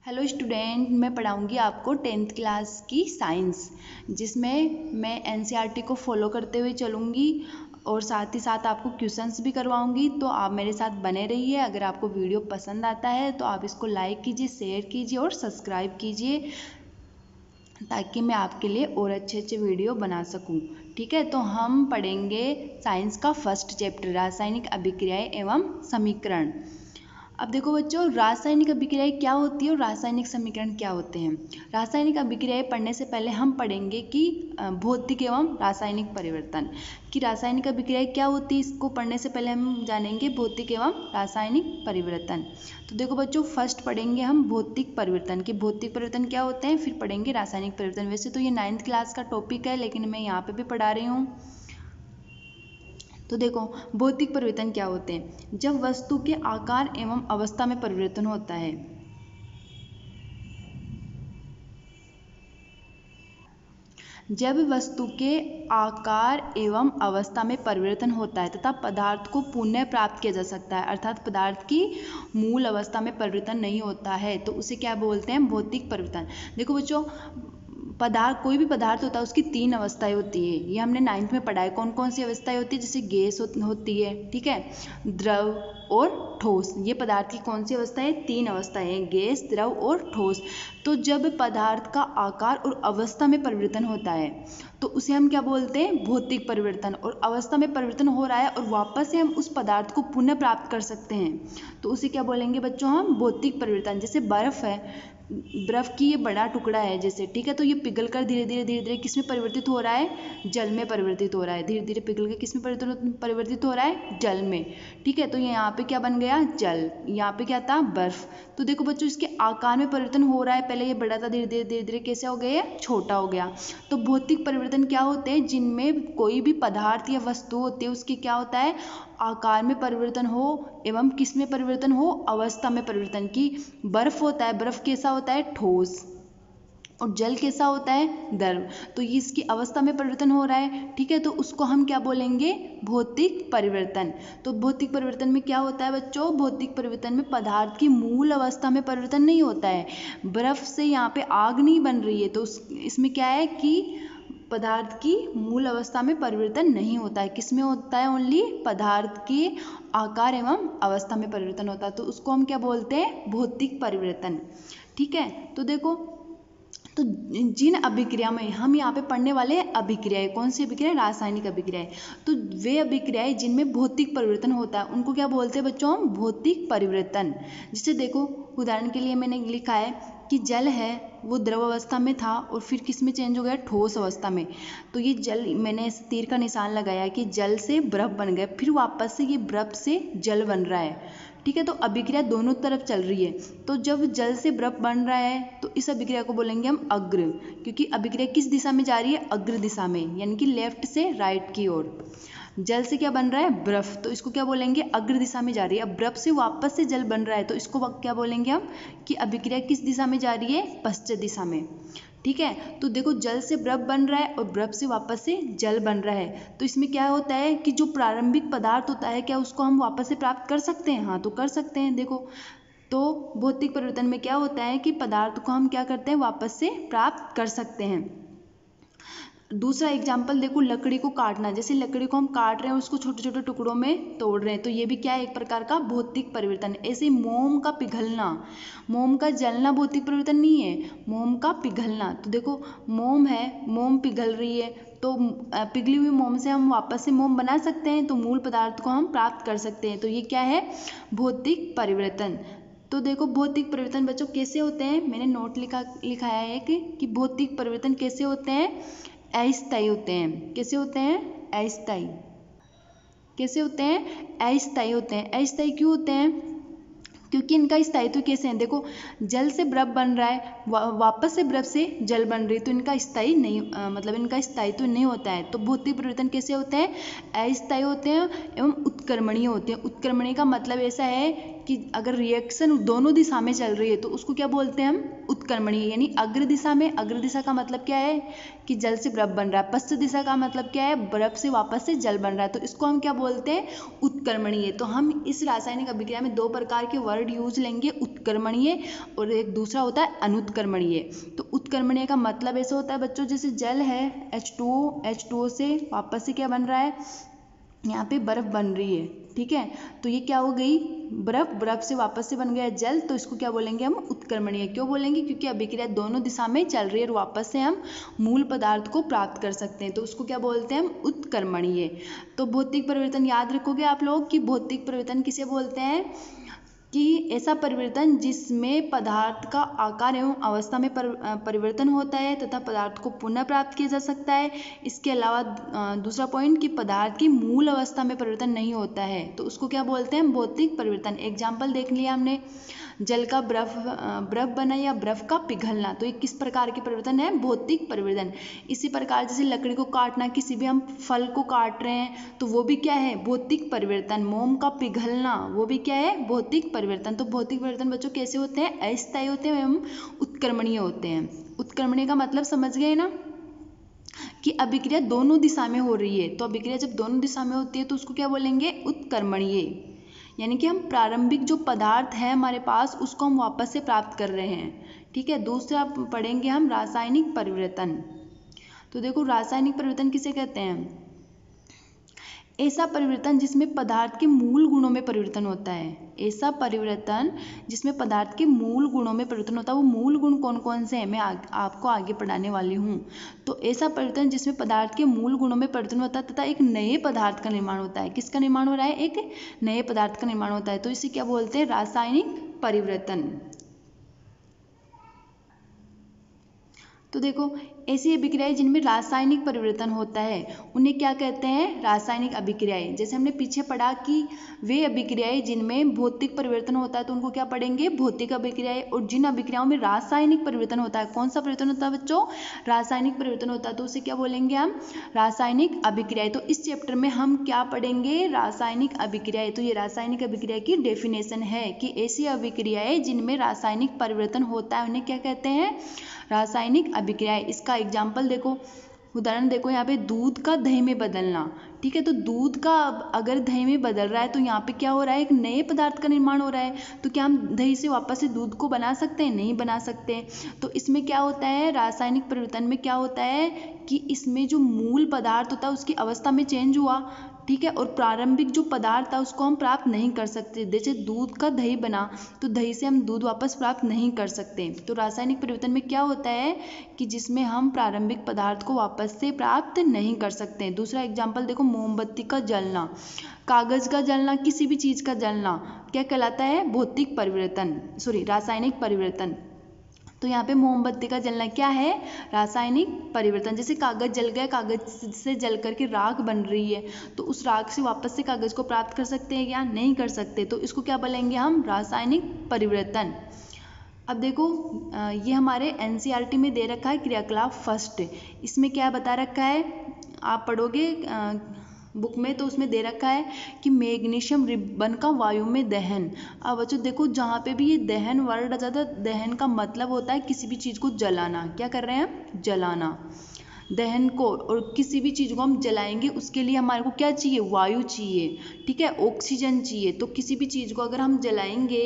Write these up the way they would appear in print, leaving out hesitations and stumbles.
Hello student, मैं पढ़ाऊंगी आपको 10th class की साइंस, जिसमें मैं एनसीईआरटी को फॉलो करते हुए चलूँगी और साथ ही साथ आपको क्वेश्चंस भी करवाऊंगी। तो आप मेरे साथ बने रहिए। अगर आपको वीडियो पसंद आता है तो आप इसको लाइक कीजिए, शेयर कीजिए और सब्सक्राइब कीजिए, ताकि मैं आपके लिए और अच्छे अच्छे वीडियो बना सकूं। ठीक है, तो हम पढ़ेंगे साइंस का फर्स्ट चैप्टर, रासायनिक अभिक्रियाएं एवं समीकरण। अब देखो बच्चों, रासायनिक अभिक्रियाएं क्या होती है और रासायनिक समीकरण क्या होते हैं। रासायनिक अभिक्रियाएं पढ़ने से पहले हम पढ़ेंगे कि भौतिक एवं रासायनिक परिवर्तन, कि रासायनिक अभिक्रियाएं क्या होती है। इसको पढ़ने से पहले हम जानेंगे भौतिक एवं रासायनिक परिवर्तन। तो देखो बच्चों, फर्स्ट पढ़ेंगे हम भौतिक परिवर्तन, कि भौतिक परिवर्तन क्या होते हैं, फिर पढ़ेंगे रासायनिक परिवर्तन। वैसे तो ये 9th क्लास का टॉपिक है, लेकिन मैं यहाँ पे भी पढ़ा रही हूँ। तो देखो, भौतिक परिवर्तन क्या होते हैं। जब वस्तु के आकार एवं अवस्था में परिवर्तन होता है। जब वस्तु के आकार एवं अवस्था में परिवर्तन होता है तथा पदार्थ को पुनः प्राप्त किया जा सकता है, अर्थात पदार्थ की मूल अवस्था में परिवर्तन नहीं होता है, तो उसे क्या बोलते हैं, भौतिक परिवर्तन। देखो बच्चों, पदार्थ, कोई भी पदार्थ होता है उसकी 3 अवस्थाएं होती है। ये हमने 9th में पढ़ा है। कौन कौन सी अवस्थाएं होती है, जैसे गैस होती है, ठीक है, द्रव और ठोस। ये पदार्थ की कौन सी अवस्थाएं, 3 अवस्थाएं हैं, गैस, द्रव और ठोस। तो जब पदार्थ का आकार और अवस्था में परिवर्तन होता है तो उसे हम क्या बोलते हैं, भौतिक परिवर्तन। और अवस्था में परिवर्तन हो रहा है और वापस से हम उस पदार्थ को पुनः प्राप्त कर सकते हैं, तो उसे क्या बोलेंगे बच्चों, हम भौतिक परिवर्तन। जैसे बर्फ है, बर्फ की ये बड़ा टुकड़ा है जैसे, ठीक है, तो ये पिघल कर धीरे धीरे किस में परिवर्तित हो रहा है, जल में परिवर्तित हो रहा है। धीरे धीरे पिघल के किस में परिवर्तित हो रहा है, जल में। ठीक है, तो ये यहाँ पे क्या बन गया, जल। यहाँ पे क्या था, बर्फ। तो देखो बच्चों, इसके आकार में परिवर्तन हो रहा है। पहले ये बड़ा था, धीरे धीरे कैसे हो गया, छोटा हो गया। तो भौतिक परिवर्तन क्या होते हैं, जिनमें कोई भी पदार्थ या वस्तु होती है उसकी क्या होता है, आकार में परिवर्तन हो एवं किस में परिवर्तन हो, अवस्था में परिवर्तन। की बर्फ होता है, बर्फ कैसा होता है, ठोस, और जल कैसा होता है, द्रव। तो ये इसकी अवस्था में परिवर्तन हो रहा है, ठीक है, तो उसको हम क्या बोलेंगे, भौतिक परिवर्तन। तो भौतिक परिवर्तन में क्या होता है बच्चों, भौतिक परिवर्तन में पदार्थ की मूल अवस्था में परिवर्तन नहीं होता है। बर्फ से यहाँ पे आग नहीं बन रही है, तो इसमें क्या है कि पदार्थ की मूल अवस्था में परिवर्तन नहीं होता है। किस में होता है, ओनली पदार्थ के आकार एवं अवस्था में परिवर्तन होता है, तो उसको हम क्या बोलते हैं, भौतिक परिवर्तन। ठीक है, तो देखो, तो जिन अभिक्रिया में हम यहाँ पे पढ़ने वाले हैं अभिक्रियाएं, कौन सी अभिक्रिया, रासायनिक अभिक्रियाएं। तो वे अभिक्रियाएं जिनमें भौतिक परिवर्तन होता है उनको क्या बोलते हैं बच्चों, हम भौतिक परिवर्तन। जैसे देखो, उदाहरण के लिए मैंने लिखा है कि जल है वो द्रव अवस्था में था और फिर किस में चेंज हो गया, ठोस अवस्था में। तो ये जल, मैंने इस तीर का निशान लगाया कि जल से बर्फ बन गया, फिर वापस से ये बर्फ से जल बन रहा है। ठीक है, तो अभिक्रिया दोनों तरफ चल रही है। तो जब जल से बर्फ बन रहा है तो इस अभिक्रिया को बोलेंगे हम अग्र, क्योंकि अभिक्रिया किस दिशा में जा रही है, अग्र दिशा में, यानी कि लेफ्ट से राइट की ओर। जल से क्या बन रहा है, बर्फ, तो इसको क्या बोलेंगे, अग्र दिशा में जा रही है। अब बर्फ से वापस से जल बन रहा है तो इसको क्या बोलेंगे हम, कि अभिक्रिया किस दिशा में जा रही है, पश्चिम दिशा में। ठीक है, तो देखो, जल से बर्फ बन रहा है और बर्फ से वापस से जल बन रहा है, तो इसमें क्या होता है कि जो प्रारंभिक पदार्थ होता है, क्या उसको हम वापस से प्राप्त कर सकते हैं, हाँ तो कर सकते हैं। देखो, तो भौतिक परिवर्तन में क्या होता है कि पदार्थ को हम क्या करते हैं, वापस से प्राप्त कर सकते हैं। दूसरा एग्जाम्पल देखो, लकड़ी को काटना। जैसे लकड़ी को हम काट रहे हैं, उसको छोटे छोटे टुकड़ों में तोड़ रहे हैं, तो ये भी क्या है, एक प्रकार का भौतिक परिवर्तन। ऐसे मोम का पिघलना, मोम का जलना भौतिक परिवर्तन नहीं है, मोम का पिघलना। तो देखो, मोम है, मोम पिघल रही है, तो पिघली हुई मोम से हम वापस से मोम बना सकते हैं, तो मूल पदार्थ को हम प्राप्त कर सकते हैं। तो ये क्या है, भौतिक परिवर्तन। तो देखो, भौतिक परिवर्तन बच्चों कैसे होते हैं, मैंने नोट लिखाया है कि भौतिक परिवर्तन कैसे होते हैं, अस्थायी होते हैं। कैसे होते हैं, अस्थायी। कैसे होते हैं, अस्थायी होते हैं। अस्थायी क्यों होते हैं, क्योंकि इनका स्थायित्व कैसे है। देखो, जल से बर्फ बन रहा है, वापस से बर्फ से जल बन रही है, तो इनका स्थायी नहीं, मतलब इनका स्थायित्व नहीं होता है। तो भौतिक परिवर्तन कैसे होते हैं, अस्थायी होते हैं एवं उत्क्रमणीय होते हैं। उत्क्रमणीय का मतलब ऐसा है कि अगर रिएक्शन दोनों दिशा में चल रही है तो उसको क्या बोलते हैं हम, उत्क्रमणीय। यानी अग्र दिशा में, अग्र दिशा का मतलब क्या है कि जल से बर्फ बन रहा है, पश्चिम दिशा का मतलब क्या है, बर्फ से वापस से जल बन रहा है, तो इसको हम क्या बोलते हैं, उत्क्रमणीय। तो हम इस रासायनिक अभिक्रिया में दो प्रकार के वर्ड यूज लेंगे, उत्क्रमणीय और एक दूसरा होता है अनुत्क्रमणीय। तो उत्क्रमणीय का मतलब ऐसा होता है बच्चों, जैसे जल है H2O से वापस से क्या बन रहा है, यहाँ पे बर्फ बन रही है, ठीक है, तो ये क्या हो गई, बर्फ से वापस से बन गया जल, तो इसको क्या बोलेंगे हम, उत्क्रमणीय। क्यों बोलेंगे, क्योंकि अभिक्रिया दोनों दिशा में चल रही है और वापस से हम मूल पदार्थ को प्राप्त कर सकते हैं, तो उसको क्या बोलते हैं हम, उत्क्रमणीय। तो भौतिक परिवर्तन याद रखोगे आप लोग कि भौतिक परिवर्तन किसे बोलते हैं, कि ऐसा परिवर्तन जिसमें पदार्थ का आकार एवं अवस्था में परिवर्तन होता है तथा पदार्थ को पुनः प्राप्त किया जा सकता है। इसके अलावा दूसरा पॉइंट कि पदार्थ की मूल अवस्था में परिवर्तन नहीं होता है, तो उसको क्या बोलते हैं, भौतिक परिवर्तन। एग्जाम्पल देख लिया हमने, जल का बर्फ बना या बर्फ का पिघलना, तो ये किस प्रकार के परिवर्तन है, भौतिक परिवर्तन। इसी प्रकार जैसे लकड़ी को काटना, किसी भी हम फल को काट रहे हैं तो वो भी क्या है, भौतिक परिवर्तन। मोम का पिघलना वो भी क्या है, भौतिक परिवर्तन। तो भौतिक परिवर्तन बच्चों कैसे होते हैं, अस्थायी होते हैं एवं उत्क्रमणीय होते हैं। उत्क्रमणीय का मतलब समझ गए ना, कि अभिक्रिया दोनों दिशा में हो रही है, तो अभिक्रिया जब दोनों दिशा में होती है तो उसको क्या बोलेंगे, उत्क्रमणीय। यानी कि हम प्रारंभिक जो पदार्थ है हमारे पास उसको हम वापस से प्राप्त कर रहे हैं, ठीक है। दूसरा पढ़ेंगे हम रासायनिक परिवर्तन। तो देखो रासायनिक परिवर्तन किसे कहते हैं, ऐसा परिवर्तन जिसमें पदार्थ के मूल गुणों में परिवर्तन होता है। ऐसा परिवर्तन जिसमें पदार्थ के मूल गुणों में परिवर्तन होता है, वो मूल गुण कौन कौन से हैं मैं आपको आगे पढ़ाने वाली हूँ। तो ऐसा परिवर्तन जिसमें पदार्थ के मूल गुणों में परिवर्तन होता है तथा एक नए पदार्थ का निर्माण होता है। किसका निर्माण हो रहा है, एक नए पदार्थ का निर्माण होता है, तो इसे क्या बोलते हैं, रासायनिक परिवर्तन। तो देखो ऐसी अभिक्रियाएं जिनमें रासायनिक परिवर्तन होता है उन्हें क्या कहते हैं, रासायनिक अभिक्रियाएं। जैसे हमने पीछे पढ़ा कि वे अभिक्रियाएं जिनमें भौतिक परिवर्तन होता है तो उनको क्या पढ़ेंगे, भौतिक अभिक्रियाएं। और जिन अभिक्रियाओं में रासायनिक परिवर्तन होता है, कौन सा परिवर्तन होता है बच्चों, रासायनिक परिवर्तन होता है, तो उसे क्या बोलेंगे हम, रासायनिक अभिक्रियाएं। तो इस चैप्टर में हम क्या पढ़ेंगे, रासायनिक अभिक्रियाएं। तो ये रासायनिक अभिक्रिया की डेफिनेशन है कि ऐसी अभिक्रियाएं जिनमें रासायनिक परिवर्तन होता है उन्हें क्या कहते हैं, रासायनिक अभिक्रियाएं। इसका एग्जाम्पल देखो, उदाहरण देखो, यहाँ पे दूध का दही में बदलना, ठीक है। तो दूध का अगर दही में बदल रहा है तो यहाँ पे क्या हो रहा है, एक नए पदार्थ का निर्माण हो रहा है। तो क्या हम दही से वापस से दूध को बना सकते हैं, नहीं बना सकते। तो इसमें क्या होता है, रासायनिक परिवर्तन में क्या होता है कि इसमें जो मूल पदार्थ होता है उसकी अवस्था में चेंज हुआ, ठीक है, और प्रारंभिक जो पदार्थ था उसको हम प्राप्त नहीं कर सकते। जैसे दूध का दही बना तो दही से हम दूध वापस प्राप्त नहीं कर सकते। तो रासायनिक परिवर्तन में क्या होता है कि जिसमें हम प्रारंभिक पदार्थ को वापस से प्राप्त नहीं कर सकते। दूसरा एग्जाम्पल देखो, मोमबत्ती का जलना, कागज का जलना, किसी भी चीज का जलना क्या कहलाता है, भौतिक परिवर्तन, रासायनिक परिवर्तन। तो यहाँ पे मोमबत्ती का जलना क्या है, रासायनिक परिवर्तन। जैसे कागज जल गया, कागज से जल करके राख बन रही है, तो उस राख से वापस से कागज को प्राप्त कर सकते हैं क्या, नहीं कर सकते। तो इसको क्या बोलेंगे हम, रासायनिक परिवर्तन। अब देखो ये हमारे NCERT में दे रखा है क्रियाकलाप फर्स्ट, इसमें क्या बता रखा है, आप पढ़ोगे बुक में तो उसमें दे रखा है कि मैग्नीशियम रिबन का वायु में दहन। अब बच्चों देखो जहाँ पे भी ये दहन वर्ड आ जाता है, दहन का मतलब होता है किसी भी चीज़ को जलाना। क्या कर रहे हैं हम, जलाना, दहन को। और किसी भी चीज़ को हम जलाएंगे उसके लिए हमारे को क्या चाहिए, वायु चाहिए, ठीक है, ऑक्सीजन चाहिए। तो किसी भी चीज़ को अगर हम जलाएंगे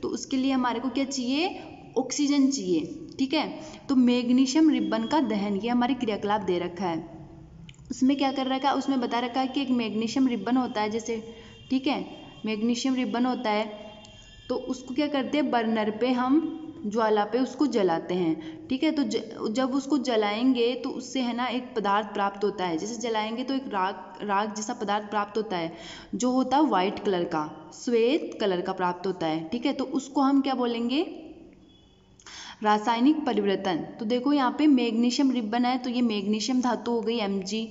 तो उसके लिए हमारे को क्या चाहिए, ऑक्सीजन चाहिए, ठीक है। तो मैग्नीशियम रिबन का दहन ये हमारे क्रियाकलाप दे रखा है। उसमें क्या कर रखा है, उसमें बता रखा है कि एक मैग्नीशियम रिबन होता है, जैसे, ठीक है, मैग्नीशियम रिबन होता है तो उसको क्या करते हैं, बर्नर पे हम ज्वाला पे उसको जलाते हैं, ठीक है। तो जब उसको जलाएंगे तो उससे है ना एक पदार्थ प्राप्त होता है। जैसे जलाएंगे तो एक राख जैसा पदार्थ प्राप्त होता है, जो होता है वाइट कलर का, श्वेत कलर का प्राप्त होता है, ठीक है। तो उसको हम क्या बोलेंगे, रासायनिक परिवर्तन। तो देखो यहाँ पे मैग्नीशियम रिबन है तो ये मैग्नीशियम धातु हो गई Mg।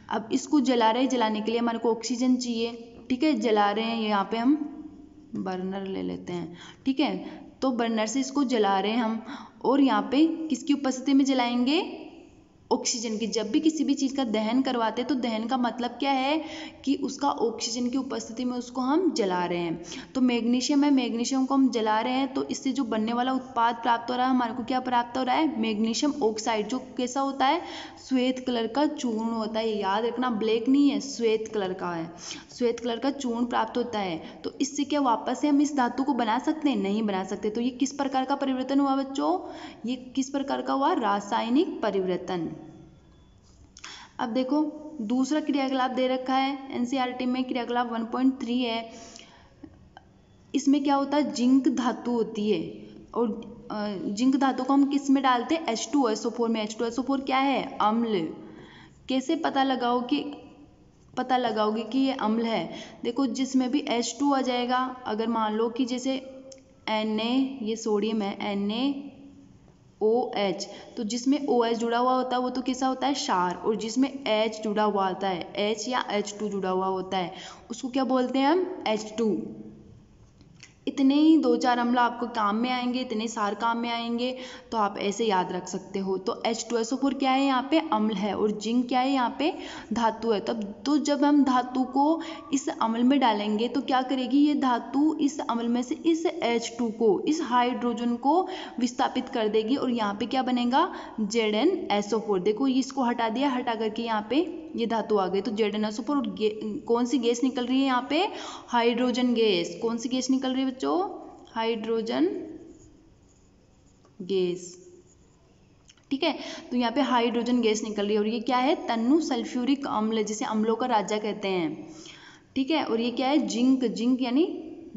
अब इसको जला रहे हैं, जलाने के लिए हमारे को ऑक्सीजन चाहिए, ठीक है, जला रहे हैं, यहाँ पे हम बर्नर ले लेते हैं, ठीक है। तो बर्नर से इसको जला रहे हैं हम, और यहाँ पे किसकी उपस्थिति में जलाएंगे, ऑक्सीजन की। जब भी किसी भी चीज़ का दहन करवाते हैं तो दहन का मतलब क्या है कि उसका ऑक्सीजन की उपस्थिति में उसको हम जला रहे हैं। तो मैग्नीशियम है, मैग्नीशियम को हम जला रहे हैं तो इससे जो बनने वाला उत्पाद प्राप्त हो रहा है हमारे को, क्या प्राप्त हो रहा है, मैग्नीशियम ऑक्साइड, जो कैसा होता है, श्वेत कलर का चूर्ण होता है। याद रखना, ब्लैक नहीं है, श्वेत कलर का है, श्वेत कलर का चूर्ण प्राप्त होता है। तो इससे क्या वापस से हम इस धातु को बना सकते हैं, नहीं बना सकते। तो ये किस प्रकार का परिवर्तन हुआ बच्चों, ये किस प्रकार का हुआ, रासायनिक परिवर्तन। अब देखो दूसरा क्रियाकलाप दे रखा है एनसीईआरटी में, क्रियाकलाप 1.3 है। इसमें क्या होता है, जिंक धातु होती है और जिंक धातु को हम किस में डालते हैं, H2SO4 में। H2SO4 क्या है, अम्ल। कैसे पता लगाओगे कि ये अम्ल है, देखो जिसमें भी H2 आ जाएगा, अगर मान लो कि जैसे Na, ये सोडियम है, NaOH, तो जिसमें OH जुड़ा हुआ होता है वो तो कैसा होता है, क्षार, और जिसमें H जुड़ा हुआ होता है, H या H2 जुड़ा हुआ होता है, उसको क्या बोलते हैं हम, H2। इतने ही 2-4 अम्ल आपको काम में आएंगे, इतने सार काम में आएंगे, तो आप ऐसे याद रख सकते हो। तो H2SO4 क्या है, यहाँ पे अम्ल है, और जिंक क्या है, यहाँ पे धातु है। तब तो जब हम धातु को इस अम्ल में डालेंगे तो क्या करेगी ये धातु, इस अम्ल में से इस H2 को, इस हाइड्रोजन को विस्थापित कर देगी, और यहाँ पे क्या बनेगा, ZnSO4। देखो इसको हटा दिया, हटा करके यहाँ पे ये धातु आ गई, तो ZnSO4, और कौन सी गैस निकल रही है यहाँ पे, हाइड्रोजन गैस। कौन सी गैस निकल रही है बच्चों, हाइड्रोजन गैस, ठीक है। तो यहाँ पे हाइड्रोजन गैस निकल रही है, और ये क्या है, तन्नु सल्फ्यूरिक अम्ल, जिसे अम्लों का राजा कहते हैं, ठीक है। और ये क्या है, जिंक, जिंक यानी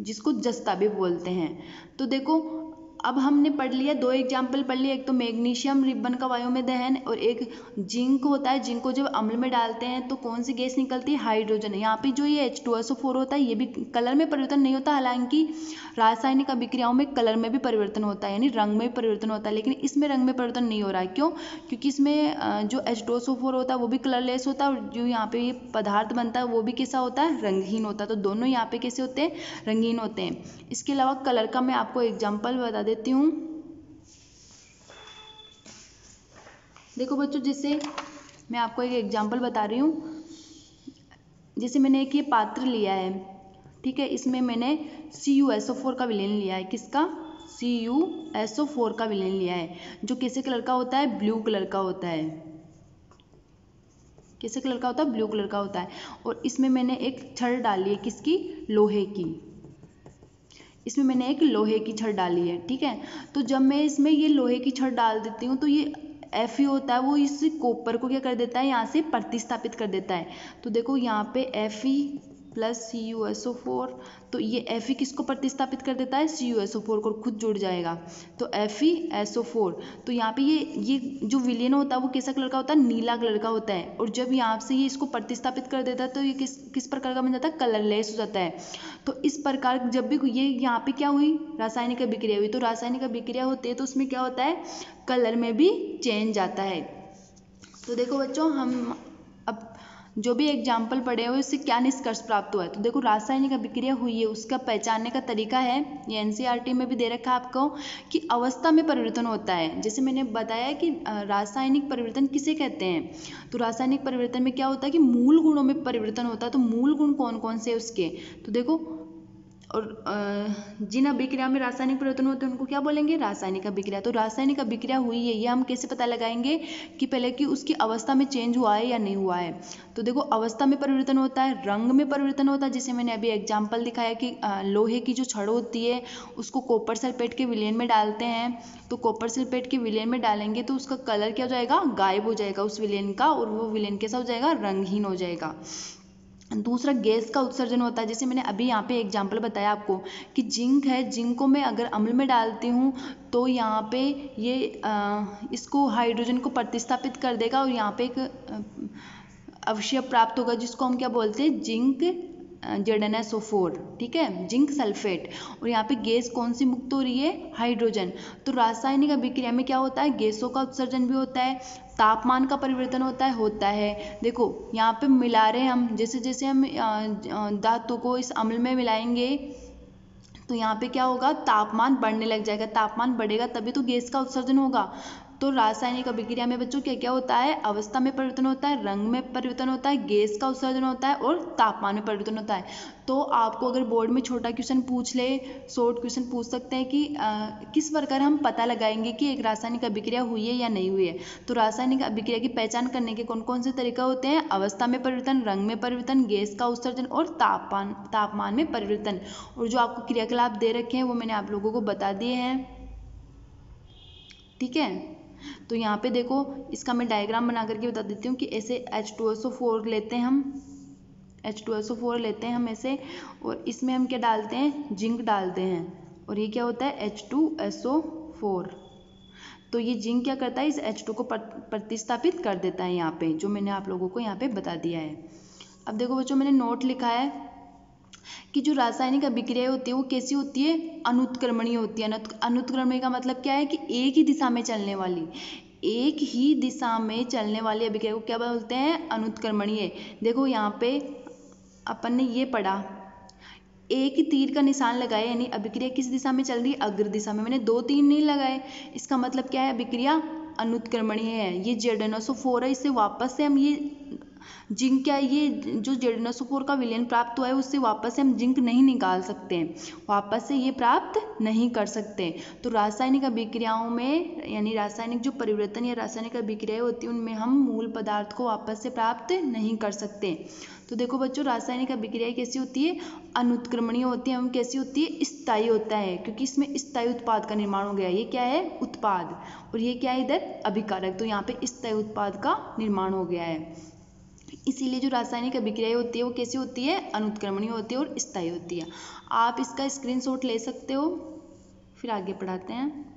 जिसको जस्ता भी बोलते हैं। तो देखो अब हमने पढ़ लिया, 2 एग्जाम्पल पढ़ लिया, एक तो मैग्नीशियम रिबन का वायु में दहन, और एक जिंक होता है, जिंक को जब अम्ल में डालते हैं तो कौन सी गैस निकलती है, हाइड्रोजन। यहाँ पे जो ये H2SO4 होता है, ये भी कलर में परिवर्तन नहीं होता, हालांकि रासायनिक अभिक्रियाओं में कलर में भी परिवर्तन होता है, यानी रंग में भी परिवर्तन होता है, लेकिन इसमें रंग में परिवर्तन नहीं हो रहा है। क्यों, क्योंकि इसमें जो H2SO4 होता है वो भी कलरलेस होता है, और जो यहाँ पे ये पदार्थ बनता है वो भी कैसा होता है, रंगहीन होता है। तो दोनों यहाँ पे कैसे होते हैं, रंगीन होते हैं। इसके अलावा कलर का मैं आपको एग्जाम्पल बता देती हूँ। देखो बच्चों, जैसे मैं आपको एक एग्जाम्पल बता रही हूँ, जैसे मैंने एक ये पात्र लिया है, ठीक है, इसमें मैंने CuSO4 का विलयन लिया है। किसका, CuSO4 का विलयन लिया है, जो कैसे कलर का होता है, ब्लू कलर का होता है। कैसे कलर का होता है, ब्लू कलर का होता है। और इसमें मैंने एक छड़ डाली है, किसकी, लोहे की। इसमें मैंने एक लोहे की छड़ डाली है, ठीक है। तो जब मैं इसमें ये लोहे की छड़ डाल देती हूँ तो ये Fe होता है, वो इस कॉपर को क्या कर देता है, यहाँ से प्रतिस्थापित कर देता है। तो देखो यहाँ पे Fe प्लस CuSO4, तो ये Fe किसको प्रतिस्थापित कर देता है, CuSO4 को, खुद जुड़ जाएगा, तो FeSO4। तो यहाँ पे ये जो विलयन होता है वो कैसा कलर का होता है, नीला कलर का होता है। और जब यहाँ से ये इसको प्रतिस्थापित कर देता है तो ये किस प्रकार का बन जाता है, कलरलेस हो जाता है। तो इस प्रकार जब भी ये यहाँ पे क्या हुई, रासायनिक अभिक्रिया हुई, तो रासायनिक अभिक्रिया होती है तो उसमें क्या होता है, कलर में भी चेंज आता है। तो देखो बच्चों, हम अब जो भी एग्जाम्पल पढ़े हुए उससे क्या निष्कर्ष प्राप्त हुआ है। तो देखो रासायनिक अभिक्रिया हुई है, उसका पहचानने का तरीका है, ये एनसीईआरटी में भी दे रखा है आपको, कि अवस्था में परिवर्तन होता है। जैसे मैंने बताया कि रासायनिक परिवर्तन किसे कहते हैं, तो रासायनिक परिवर्तन में क्या होता है कि मूल गुणों में परिवर्तन होता है। तो मूल गुण कौन कौन से उसके, तो देखो, और जिन अभिक्रिया में रासायनिक परिवर्तन होते हैं उनको क्या बोलेंगे, रासायनिक अभिक्रिया। तो रासायनिक अभिक्रिया हुई है, ये हम कैसे पता लगाएंगे कि पहले कि उसकी अवस्था में चेंज हुआ है या नहीं हुआ है। तो देखो अवस्था में परिवर्तन होता है, रंग में परिवर्तन होता है, जैसे मैंने अभी एग्जाम्पल दिखाया कि लोहे की जो छड़ होती है उसको कॉपर सल्फेट के विलयन में डालते हैं, तो कॉपर सल्फेट के विलयन में डालेंगे तो उसका कलर क्या हो जाएगा, गायब हो जाएगा उस विलयन का, और वो विलयन कैसा हो जाएगा, रंगहीन हो जाएगा। दूसरा गैस का उत्सर्जन होता है, जैसे मैंने अभी यहाँ पे एग्जाम्पल बताया आपको कि जिंक है, जिंक को मैं अगर अम्ल में डालती हूँ तो यहाँ पे ये इसको हाइड्रोजन को प्रतिस्थापित कर देगा, और यहाँ पे एक अवशय प्राप्त होगा जिसको हम क्या बोलते हैं, जिंक ZnSO4, ठीक है, जिंक सल्फेट। और यहाँ पे गैस कौन सी मुक्त हो रही है, हाइड्रोजन। तो रासायनिक अभिक्रिया में क्या होता है, गैसों का उत्सर्जन भी होता है, तापमान का परिवर्तन होता है। देखो यहाँ पे मिला रहे हम, जैसे जैसे हम धातु को इस अम्ल में मिलाएंगे तो यहाँ पे क्या होगा, तापमान बढ़ने लग जाएगा, तापमान बढ़ेगा तभी तो गैस का उत्सर्जन होगा। तो रासायनिक अभिक्रिया में बच्चों क्या क्या होता है, अवस्था में परिवर्तन होता है, रंग में परिवर्तन होता है, गैस का उत्सर्जन होता है और तापमान में परिवर्तन होता है। तो आपको अगर बोर्ड में छोटा क्वेश्चन पूछ ले, शॉर्ट क्वेश्चन पूछ सकते हैं कि किस प्रकार हम पता लगाएंगे कि एक रासायनिक अभिक्रिया हुई है या नहीं हुई है। तो रासायनिक अभिक्रिया की पहचान करने के कौन कौन से तरीका होते हैं, अवस्था में परिवर्तन, रंग में परिवर्तन, गैस का उत्सर्जन और तापमान में परिवर्तन। और जो आपको क्रियाकलाप दे रखे हैं वो मैंने आप लोगों को बता दिए हैं, ठीक है। तो यहाँ पे देखो, इसका मैं डायग्राम बना करके बता देती हूँ कि ऐसे H2SO4 लेते हैं हम, H2SO4 लेते हैं हम ऐसे, और इसमें हम क्या डालते हैं, जिंक डालते हैं, और ये क्या होता है H2SO4। तो ये जिंक क्या करता है, इस H2 को प्रतिस्थापित कर देता है यहाँ पे, जो मैंने आप लोगों को यहाँ पे बता दिया है। अब देखो बच्चों, मैंने नोट लिखा है कि जो रासायनिक अभिक्रिया होती है वो कैसी होती है, अनुत्क्रमणीय होती है। अनुत्क्रमणीय का मतलब क्या है कि एक ही दिशा में चलने वाली, एक ही दिशा में चलने वाली अभिक्रिया को क्या बोलते हैं, अनुत्क्रमणीय। देखो यहाँ पे अपन ने ये पढ़ा, एक ही तीर का निशान लगाए, यानी अभिक्रिया किस दिशा में चल रही है, अग्र दिशा में। मैंने 2 तीर नहीं लगाए, इसका मतलब क्या है, अभिक्रिया अनुत्क्रमणीय है। ये ZnSO4 है, इससे वापस से हम ये जिंक क्या है, ये जो ZnSO4 का विलयन प्राप्त हुआ है उससे वापस से हम जिंक नहीं निकाल सकते हैं, वापस से ये प्राप्त नहीं कर सकते। तो रासायनिक अभिक्रियाओं में, यानी रासायनिक जो परिवर्तन या रासायनिक अभिक्रियाएं होती हैं उनमें हम मूल पदार्थ को वापस से प्राप्त नहीं कर सकते। तो देखो बच्चों, रासायनिक अभिक्रियाएं कैसी होती है, अनुत्क्रमणीय होती है, एवं कैसी होती है, स्थायी होता है, क्योंकि इसमें स्थायी उत्पाद का निर्माण हो गया। ये क्या है, उत्पाद, और ये क्या है इधर, अभिकारक। तो यहाँ पे स्थायी उत्पाद का निर्माण हो गया है। इसीलिए जो रासायनिक अभिक्रिया होती है वो कैसी होती है, अनुत्क्रमणीय होती है और स्थायी होती है। आप इसका स्क्रीनशॉट ले सकते हो, फिर आगे पढ़ाते हैं।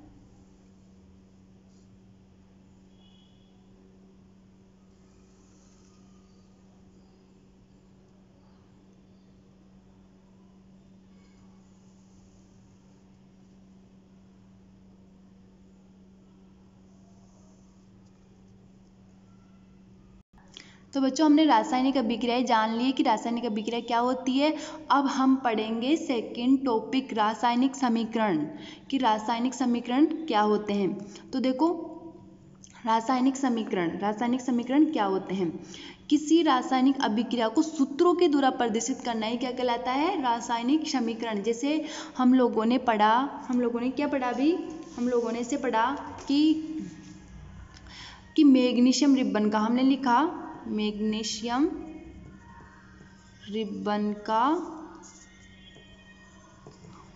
तो बच्चों, हमने रासायनिक अभिक्रियाएं जान ली कि रासायनिक अभिक्रिया क्या होती है। अब हम पढ़ेंगे सेकंड टॉपिक, रासायनिक समीकरण, कि रासायनिक समीकरण क्या होते हैं। तो देखो, रासायनिक समीकरण क्या होते हैं, किसी रासायनिक अभिक्रिया को सूत्रों के द्वारा प्रदर्शित करना ही क्या कहलाता है, रासायनिक समीकरण। जैसे हम लोगों ने पढ़ा, हम लोगों ने क्या पढ़ा अभी, हम लोगों ने इसे पढ़ा कि मैग्नीशियम रिबन का, हमने लिखा मैग्नीशियम रिबन का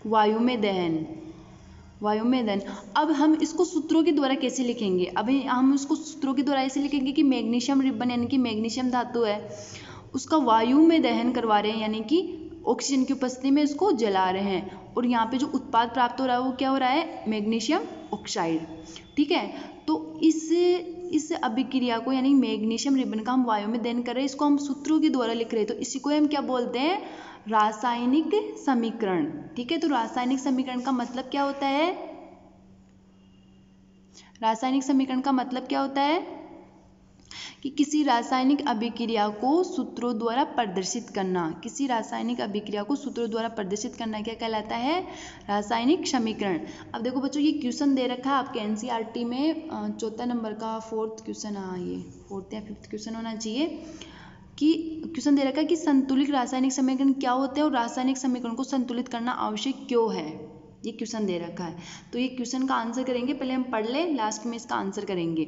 वायु में दहन। अब हम इसको सूत्रों के द्वारा कैसे लिखेंगे, अभी हम इसको सूत्रों के द्वारा ऐसे लिखेंगे कि मैग्नीशियम रिबन यानी कि मैग्नीशियम धातु है, उसका वायु में दहन करवा रहे हैं, यानी कि ऑक्सीजन की उपस्थिति में इसको जला रहे हैं, और यहाँ पे जो उत्पाद प्राप्त हो रहा है वो क्या हो रहा है, मैग्नीशियम ऑक्साइड। ठीक है, तो इस अभिक्रिया को, यानी मैग्नीशियम रिबन का हम वायु में दहन कर रहे हैं, इसको हम सूत्रों के द्वारा लिख रहे हैं, तो इसी को हम क्या बोलते हैं, रासायनिक समीकरण। ठीक है, तो रासायनिक समीकरण का मतलब क्या होता है, रासायनिक समीकरण का मतलब क्या होता है कि किसी रासायनिक अभिक्रिया को सूत्रों द्वारा प्रदर्शित करना, किसी रासायनिक अभिक्रिया को सूत्रों द्वारा प्रदर्शित करना क्या कहलाता है, रासायनिक समीकरण। अब देखो बच्चों, ये क्वेश्चन दे रखा है आपके एनसीईआरटी में, 4 नंबर का 4th क्वेश्चन, हाँ ये 4th या 5th क्वेश्चन होना चाहिए, कि क्वेश्चन दे रखा है कि संतुलित रासायनिक समीकरण क्या होते हैं और रासायनिक समीकरण को संतुलित करना आवश्यक क्यों है, ये क्वेश्चन दे रखा है। तो ये क्वेश्चन का आंसर करेंगे, पहले हम पढ़ लें, लास्ट में इसका आंसर करेंगे।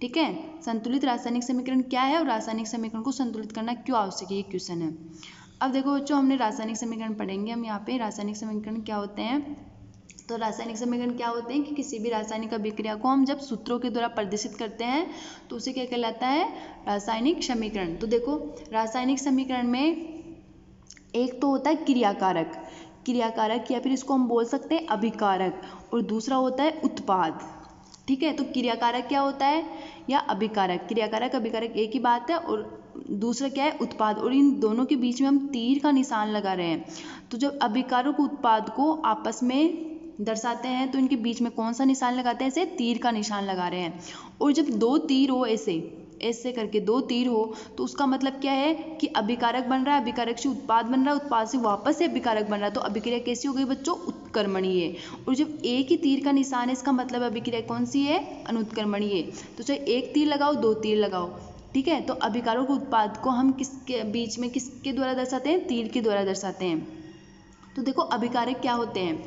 ठीक है, संतुलित रासायनिक समीकरण क्या है और रासायनिक समीकरण को संतुलित करना क्यों आवश्यक है, ये क्वेश्चन है। अब देखो बच्चों, हमने रासायनिक समीकरण पढ़ेंगे हम यहाँ पे, रासायनिक समीकरण क्या होते हैं। तो रासायनिक समीकरण क्या होते हैं कि किसी भी रासायनिक अभिक्रिया को हम जब सूत्रों के द्वारा प्रदर्शित करते हैं तो उसे क्या कहलाता है, रासायनिक समीकरण। तो देखो, रासायनिक समीकरण में एक तो होता है क्रियाकारक, या फिर इसको हम बोल सकते हैं अभिकारक, और दूसरा होता है उत्पाद। ठीक है, तो क्रियाकारक क्या होता है या अभिकारक, क्रियाकारक अभिकारक एक ही बात है, और दूसरा क्या है, उत्पाद, और इन दोनों के बीच में हम तीर का निशान लगा रहे हैं। तो जब अभिकारक उत्पाद को आपस में दर्शाते हैं तो इनके बीच में कौन सा निशान लगाते हैं, ऐसे तीर का निशान लगा रहे हैं। और जब 2 तीर हो, ऐसे करके 2 तीर हो, तो उसका मतलब क्या है कि अभिकारक बन रहा है, अभिकारक से उत्पाद बन रहा है, उत्पाद से वापस से अभिकारक बन रहा है, तो अभिक्रिया कैसी हो गई बच्चों, अनुत्क्रमणीय। और जब एक ही तीर का निशान है इसका मतलब अभिक्रिया कौन सी है, अनुत्क्रमणीय। तो चाहे एक तीर लगाओ दो तीर लगाओ, ठीक है। तो अभिकारक उत्पाद को हम किसके बीच में किसके द्वारा दर्शाते हैं, तीर के द्वारा दर्शाते हैं। तो देखो अभिकारक क्या होते हैं,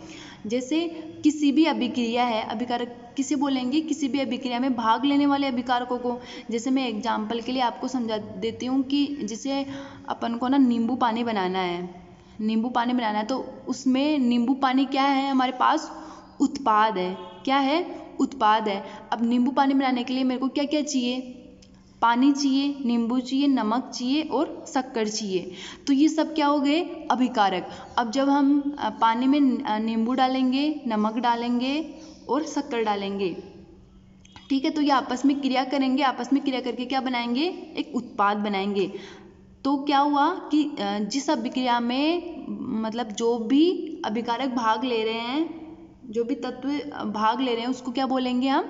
जैसे किसी भी अभिक्रिया है, अभिकारक किसे बोलेंगे, किसी भी अभिक्रिया में भाग लेने वाले अभिकारकों को। जैसे मैं एग्जाम्पल के लिए आपको समझा देती हूँ कि जैसे अपन को ना नींबू पानी बनाना है, नींबू पानी बनाना है तो उसमें नींबू पानी क्या है हमारे पास, उत्पाद है। क्या है, उत्पाद है। अब नींबू पानी बनाने के लिए मेरे को क्या क्या चाहिए, पानी चाहिए, नींबू चाहिए, नमक चाहिए और शक्कर चाहिए। तो ये सब क्या हो गए, अभिकारक। अब जब हम पानी में नींबू डालेंगे, नमक डालेंगे और शक्कर डालेंगे, ठीक है, तो ये आपस में क्रिया करेंगे, आपस में क्रिया करके क्या बनाएंगे, एक उत्पाद बनाएंगे। तो क्या हुआ कि जिस अभिक्रिया में मतलब जो भी अभिकारक भाग ले रहे हैं, जो भी तत्व भाग ले रहे हैं उसको क्या बोलेंगे हम,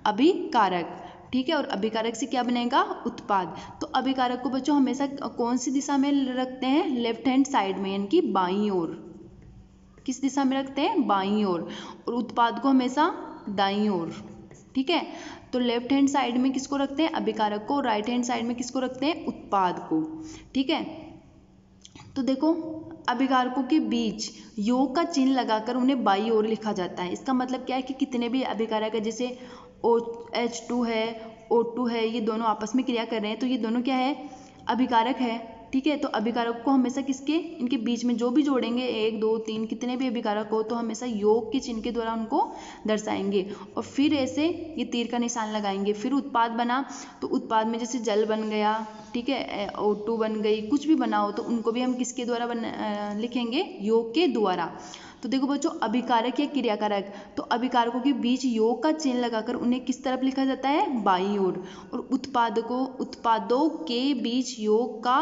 अभिकारक, ठीक है। और अभिकारक से क्या बनेगा, उत्पाद। तो अभिकारक को बच्चों हमेशा कौन सी दिशा में रखते हैं, लेफ्ट हैंड साइड में, यानी कि बाईं ओर। किस दिशा में रखते हैं, बाईं ओर। और उत्पाद को हमेशा दाईं ओर, ठीक है। तो लेफ्ट हैंड साइड में किसको रखते हैं, अभिकारक को, राइट हैंड साइड में किसको रखते हैं, उत्पाद को, ठीक है। तो देखो अभिकारकों के बीच योग का चिन्ह लगाकर उन्हें बाईं ओर लिखा जाता है। इसका मतलब क्या है कि कितने भी अभिकारक है, जैसे OH2 है, O2 है, ये दोनों आपस में क्रिया कर रहे हैं तो ये दोनों क्या है, अभिकारक है, ठीक है। तो अभिकारक को हमेशा किसके, इनके बीच में जो भी जोड़ेंगे, 1 2 3 कितने भी अभिकारक हो तो हमेशा योग के चिन्ह के द्वारा उनको दर्शाएंगे। और फिर ऐसे ये तीर का निशान लगाएंगे। फिर उत्पाद बना तो उत्पाद में जैसे जल बन गया, ठीक है, O2 बन गई, कुछ भी बना हो तो उनको भी हम किसके द्वारा लिखेंगे, योग के द्वारा। तो देखो बच्चों अभिकारक या क्रियाकारक, तो अभिकारकों के बीच योग का चिन्ह लगाकर उन्हें किस तरफ लिखा जाता है, बाईं ओर। और उत्पादों के बीच योग का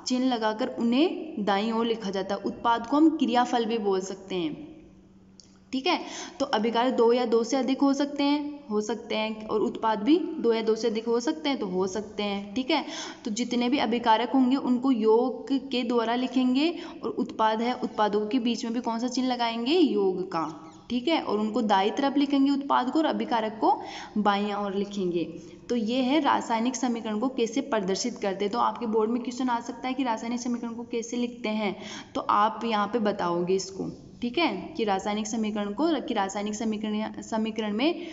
चिन्ह लगाकर उन्हें दाईं ओर लिखा जाता है। उत्पाद को हम क्रियाफल भी बोल सकते हैं, ठीक है। तो अभिकारक 2 या 2 से अधिक हो सकते हैं, और उत्पाद भी 2 या 2 से अधिक हो सकते हैं, तो हो सकते हैं, ठीक है। तो जितने भी अभिकारक होंगे उनको योग के द्वारा लिखेंगे, और उत्पाद है, उत्पादों के बीच में भी कौन सा चिन्ह लगाएंगे, योग का, ठीक है। और उनको दाईं तरफ लिखेंगे उत्पाद को, और अभिकारक को बाईं ओर लिखेंगे। तो ये है रासायनिक समीकरण को कैसे प्रदर्शित करते हैं। तो आपके बोर्ड में क्वेश्चन आ सकता है कि रासायनिक समीकरण को कैसे लिखते हैं, तो आप यहाँ पे बताओगे इसको, ठीक है, कि रासायनिक समीकरण को, कि रासायनिक समीकरण में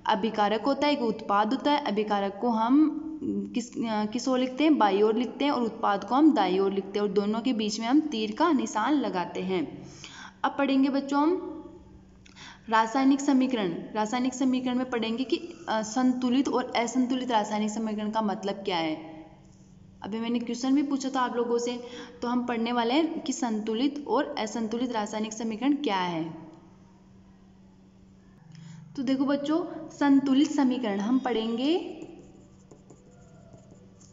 अभिकारक होता है, एक उत्पाद होता है। अभिकारक को हम किस ओर लिखते हैं, बाईं ओर लिखते हैं, और उत्पाद को हम दाईं ओर लिखते हैं, और दोनों के बीच में हम तीर का निशान लगाते हैं। अब पढ़ेंगे बच्चों हम रासायनिक समीकरण। रासायनिक समीकरण में पढ़ेंगे कि संतुलित और असंतुलित रासायनिक समीकरण का मतलब क्या है। अभी मैंने क्वेश्चन भी पूछा था आप लोगों से, तो हम पढ़ने वाले हैं कि संतुलित और असंतुलित रासायनिक समीकरण क्या है। तो देखो बच्चों संतुलित समीकरण हम पढ़ेंगे,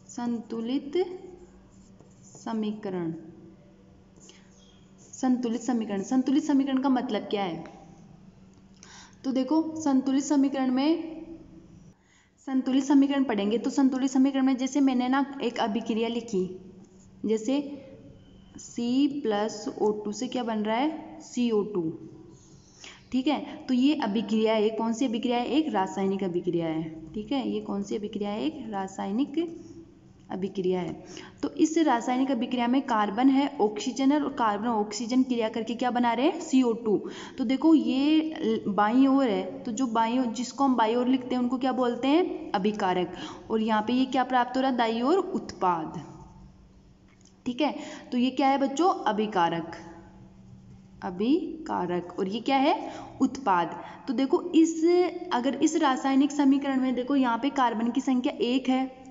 संतुलित समीकरण। संतुलित समीकरण, संतुलित समीकरण का मतलब क्या है। तो देखो संतुलित समीकरण पढ़ेंगे तो संतुलित समीकरण में जैसे मैंने ना एक अभिक्रिया लिखी, जैसे C+O2 से क्या बन रहा है, CO2, ठीक है। तो ये अभिक्रिया है, कौन सी अभिक्रिया है, एक रासायनिक अभिक्रिया है, ठीक है। ये कौन सी अभिक्रिया है, एक रासायनिक अभिक्रिया है। तो इस रासायनिक अभिक्रिया में कार्बन है, ऑक्सीजन है, और कार्बन और ऑक्सीजन क्रिया करके क्या बना रहे हैं, CO2। तो देखो ये बाईं ओर है, तो जो बाईं ओर, जिसको हम बाईं ओर लिखते हैं उनको क्या बोलते हैं, अभिकारक। और यहाँ पे ये क्या प्राप्त हो रहा है, दाईं ओर उत्पाद, ठीक है। तो ये क्या है बच्चों, अभिकारक, और ये क्या है, उत्पाद। तो देखो अगर इस रासायनिक समीकरण में देखो यहाँ पे कार्बन की संख्या 1 है,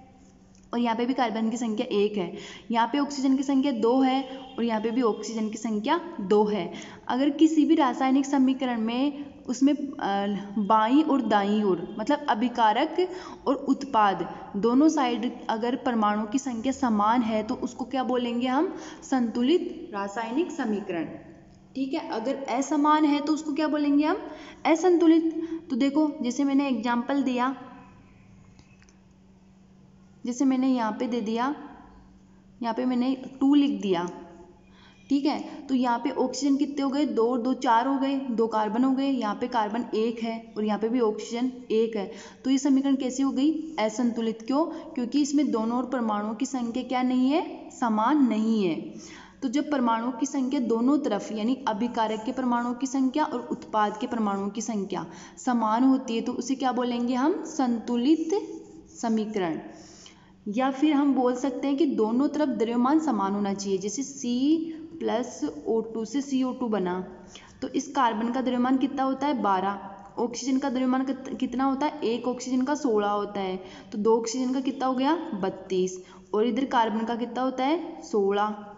और यहाँ पे भी कार्बन की संख्या 1 है, यहाँ पे ऑक्सीजन की संख्या 2 है, और यहाँ पे भी ऑक्सीजन की संख्या 2 है। अगर किसी भी रासायनिक समीकरण में उसमें बाईं और दाईं ओर मतलब अभिकारक और उत्पाद दोनों साइड अगर परमाणुओं की संख्या समान है तो उसको क्या बोलेंगे हम, संतुलित रासायनिक समीकरण, ठीक है। अगर असमान है तो उसको क्या बोलेंगे हम, असंतुलित। तो देखो जैसे मैंने एग्जाम्पल दिया, जैसे मैंने यहाँ पे दे दिया, यहाँ पे मैंने 2 लिख दिया, ठीक है। तो यहाँ पे ऑक्सीजन कितने हो गए, 2 और 2 4 हो गए, 2 कार्बन हो गए, यहाँ पे कार्बन 1 है और यहाँ पे भी ऑक्सीजन 1 है। तो ये समीकरण कैसी हो गई, असंतुलित। क्यों, क्योंकि इसमें दोनों और परमाणुओं की संख्या क्या नहीं है, समान नहीं है। तो जब परमाणुओं की संख्या दोनों तरफ यानी अभिकारक के परमाणुओं की संख्या और उत्पाद के परमाणुओं की संख्या समान होती है तो उसे क्या बोलेंगे हम, संतुलित समीकरण। या फिर हम बोल सकते हैं कि दोनों तरफ द्रव्यमान समान होना चाहिए। जैसे C+O2 से CO2 बना, तो इस कार्बन का द्रव्यमान कितना होता है, 12। ऑक्सीजन का द्रव्यमान कितना होता है, एक ऑक्सीजन का 16 होता है। तो 2 ऑक्सीजन का कितना हो गया, 32। और इधर कार्बन का कितना होता है, 16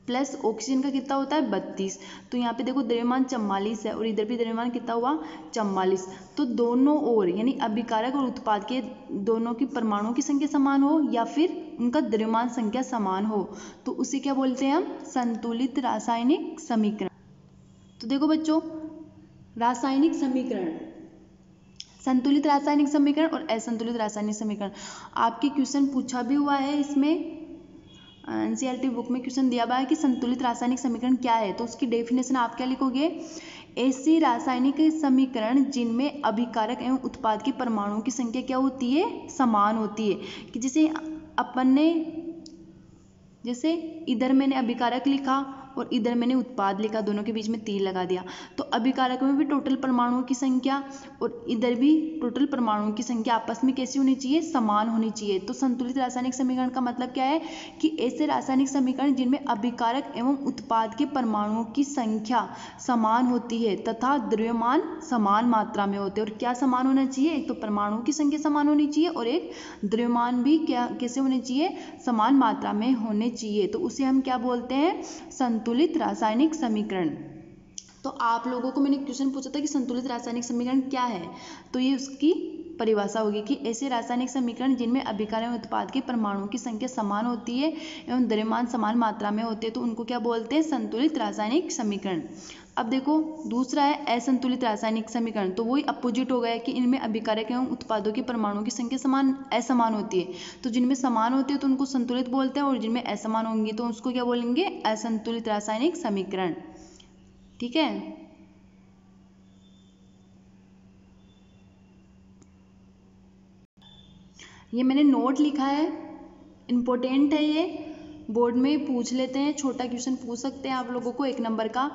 प्लस ऑक्सीजन का कितना होता है, 32। तो यहाँ पे देखो द्रव्यमान 44 है और इधर भी द्रव्यमान कितना हुआ, 44। तो दोनों ओर यानी अभिकारक और उत्पाद के दोनों की परमाणुओं की संख्या समान हो या फिर उनका द्रव्यमान संख्या समान हो तो उसे क्या बोलते हैं हम, संतुलित रासायनिक समीकरण। तो देखो बच्चों, रासायनिक समीकरण, संतुलित रासायनिक समीकरण और असंतुलित रासायनिक समीकरण, आपके क्वेश्चन पूछा भी हुआ है। इसमें एनसीईआरटी बुक में क्वेश्चन दिया हुआ है कि संतुलित रासायनिक समीकरण क्या है, तो उसकी डेफिनेशन आप क्या लिखोगे, ऐसे रासायनिक समीकरण जिनमें अभिकारक एवं उत्पाद के परमाणुओं की संख्या क्या होती है, समान होती है। कि जैसे अपन ने, जैसे इधर मैंने अभिकारक लिखा और इधर मैंने उत्पाद लिखा, दोनों के बीच में तीर लगा दिया, तो अभिकारक में भी टोटल परमाणुओं की संख्या और इधर भी टोटल परमाणुओं की संख्या आपस में कैसी होनी चाहिए, समान होनी चाहिए। तो संतुलित रासायनिक समीकरण का मतलब क्या है कि ऐसे रासायनिक समीकरण जिनमें अभिकारक एवं उत्पाद के परमाणुओं की संख्या समान होती है तथा द्रव्यमान समान मात्रा में होते हैं। और क्या समान होना चाहिए, एक तो परमाणुओं की संख्या समान होनी चाहिए और एक द्रव्यमान भी क्या कैसे होने चाहिए, समान मात्रा में होने चाहिए। तो उसे हम क्या बोलते हैं, संतुलित रासायनिक समीकरण। तो आप लोगों को मैंने क्वेश्चन पूछा था कि संतुलित रासायनिक समीकरण क्या है, तो ये उसकी परिभाषा होगी कि ऐसे रासायनिक समीकरण जिनमें अभिकारक एवं उत्पाद के परमाणुओं की संख्या समान होती है एवं द्रव्यमान समान मात्रा में होते हैं तो उनको क्या बोलते हैं, संतुलित रासायनिक समीकरण। अब देखो दूसरा है असंतुलित रासायनिक समीकरण, तो वही अपोजिट हो गया कि इनमें अभिकारक एवं उत्पादों के परमाणुओं की संख्या असमान होती है। तो जिनमें समान होती है तो उनको संतुलित बोलते हैं और जिनमें असमान होंगी तो उसको क्या बोलेंगे, असंतुलित रासायनिक समीकरण। ठीक है। ये मैंने नोट लिखा है, इम्पोर्टेंट है, ये बोर्ड में पूछ लेते हैं, छोटा क्वेश्चन पूछ सकते हैं आप लोगों को 1 नंबर का।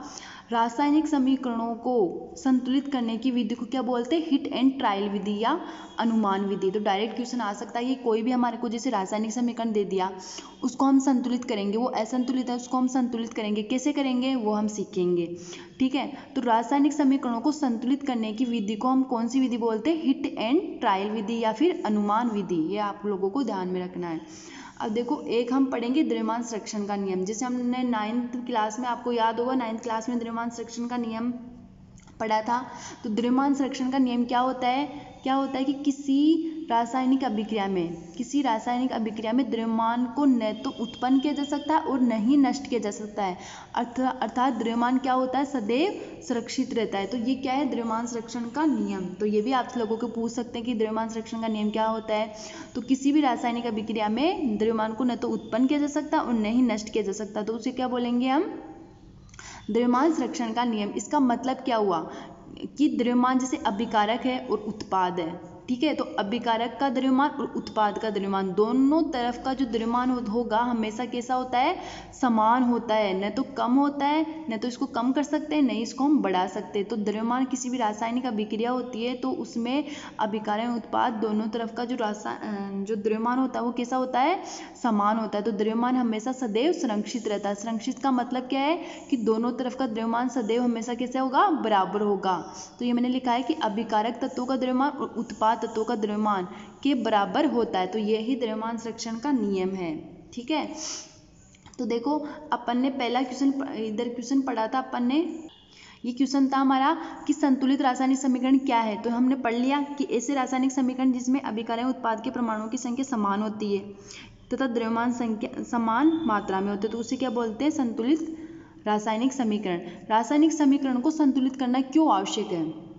रासायनिक समीकरणों को संतुलित करने की विधि को क्या बोलते हैं, हिट एंड ट्रायल विधि या अनुमान विधि। तो डायरेक्ट क्वेश्चन आ सकता है कि कोई भी हमारे को जैसे रासायनिक समीकरण दे दिया, उसको हम संतुलित करेंगे, वो असंतुलित है उसको हम संतुलित करेंगे, कैसे करेंगे वो हम सीखेंगे। ठीक है। तो रासायनिक समीकरणों को संतुलित करने की विधि को हम कौन सी विधि बोलते हैं, हिट एंड ट्रायल विधि या फिर अनुमान विधि, ये आप लोगों को ध्यान में रखना है। अब देखो एक हम पढ़ेंगे द्रव्यमान संरक्षण का नियम। जैसे हमने 9th क्लास में, आपको याद होगा 9th क्लास में द्रव्यमान संरक्षण का नियम पढ़ा था। तो द्रव्यमान संरक्षण का नियम क्या होता है, कि किसी रासायनिक अभिक्रिया में द्रव्यमान को न तो उत्पन्न किया जा सकता है और न ही नष्ट किया जा सकता है। अर्थात द्रव्यमान क्या होता है, सदैव सुरक्षित रहता है। तो ये क्या है, द्रव्यमान संरक्षण का नियम। तो ये भी आप लोगों को पूछ सकते हैं कि द्रव्यमान संरक्षण का नियम क्या होता है। तो किसी भी रासायनिक अभिक्रिया में द्रव्यमान को न तो उत्पन्न किया जा सकता और न ही नष्ट किया जा सकता, तो उसे क्या बोलेंगे हम, द्रव्यमान संरक्षण का नियम। इसका मतलब क्या हुआ कि द्रव्यमान जैसे अभिकारक है और उत्पाद है, ठीक है। तो अभिकारक का द्रव्यमान और उत्पाद का द्रव्यमान, दोनों तरफ का जो द्रव्यमान होगा हमेशा कैसा होता है, समान होता है, न तो कम होता है, न तो इसको कम कर सकते हैं, न ही इसको हम बढ़ा सकते हैं। तो द्रव्यमान किसी भी रासायनिक अभिक्रिया होती है तो उसमें अभिकारक उत्पाद दोनों तरफ का जो द्रव्यमान होता है वो कैसा होता है, समान होता है। तो द्रव्यमान हमेशा सदैव संरक्षित रहता है। संरक्षित का मतलब क्या है कि दोनों तरफ का द्रव्यमान सदैव हमेशा कैसे होगा, बराबर होगा। तो ये मैंने लिखा है कि अभिकारक तत्वों का द्रव्यमान और उत्पाद तत्वों का द्रव्यमान के बराबर होता है। तो यही द्रव्यमान संरक्षण का नियम है। ठीक है। तो देखो अपन ने पहला क्वेश्चन पढ़ा था अपन ने, ये क्वेश्चन था हमारा कि संतुलित रासायनिक समीकरण क्या है। तो हमने पढ़ लिया कि ऐसे रासायनिक समीकरण जिसमें अभिकारक उत्पाद के परमाणुओं की संख्या समान होती है तथा द्रव्यमान संख्या समान मात्रा में होते हैं, तो उसे क्या बोलते हैं, संतुलित रासायनिक समीकरण। रासायनिक समीकरण को संतुलित करना क्यों आवश्यक है,